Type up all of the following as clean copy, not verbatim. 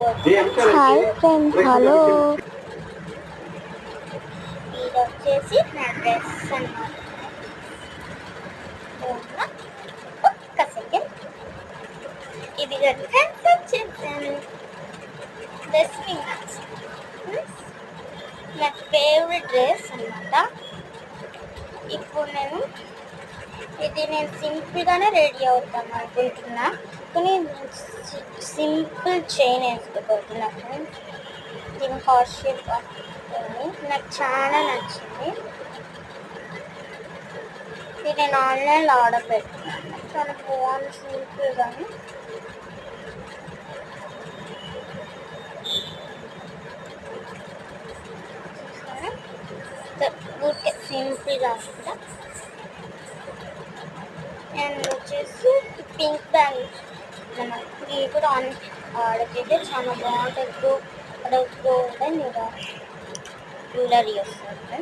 Hi friends, hello. ఇది వచ్చేసి నా డ్రెస్ అన్నమాట. ఒక్క సెకండ్. ఇది డ్రెస్ వచ్చేసాను. డ్రెస్ నా ఫేవరెట్ డ్రెస్ అన్నమాట. ఇప్పుడు నేను సింపుల్గానే రెడీ అవుతాను అనుకుంటున్నా, కానీ సింపుల్ చైన్ వేసుకోబోతున్నా ఫ్రెండ్స్. దీని హార్ట్ షేప్ నాకు చాలా నచ్చింది. ఇది నేను ఆన్లైన్లో ఆర్డర్ పెట్టుకున్నాను. చాలా బాగుంది సింపుల్గానే. ఊరికే సింపుల్గా ఉందా. అండ్ వచ్చేసి పింక్ బ్యాంగిల్స్ ఇది కూడా ఆర్డర్ చేస్తే చాలా బాగుంటుంది. గోల్డెన్ జ్యువెలరీ వస్తుంది.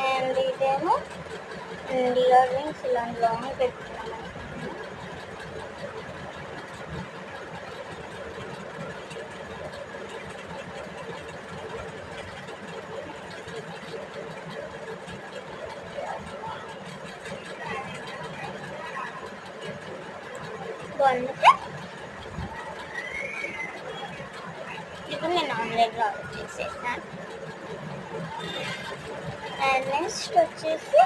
అండ్ ఇదేమో ఇయర్ రింగ్స్ ఇలా లాంగ్ పెట్టుకున్నాను. ఇప్పుడు నేను ఆన్లైన్లో ఆర్డర్ చేసేసాను. అండ్ నెక్స్ట్ వచ్చేసి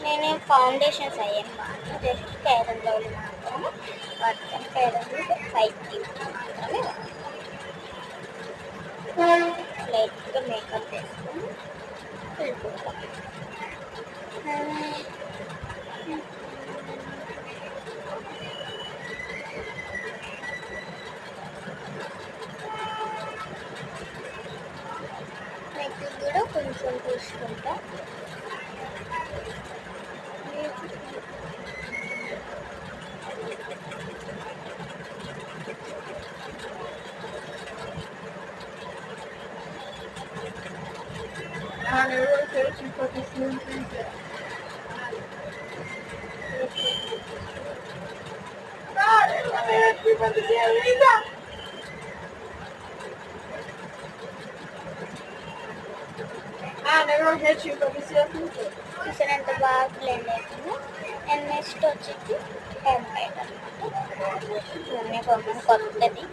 నేను ఫౌండేషన్స్ అయ్యాను జస్ట్ ఫెయిర్ అండ్ లవ్లీ మాత్రమే వాడతాను. ఫెయిర్ అండ్ లవ్లీ 5 మాత్రమే లైట్గా మేకప్ వేసుకొని వెళ్ళిపోతాం. మేకప్ కూడా కొంచెం తీసుకుంటా. చూసినంత బాగా బ్లెండ్ అవుతుంది. అండ్ నెక్స్ట్ వచ్చేసి హెయిర్ లైట్ అన్నమాట. ఇవన్నీ కొత్తది.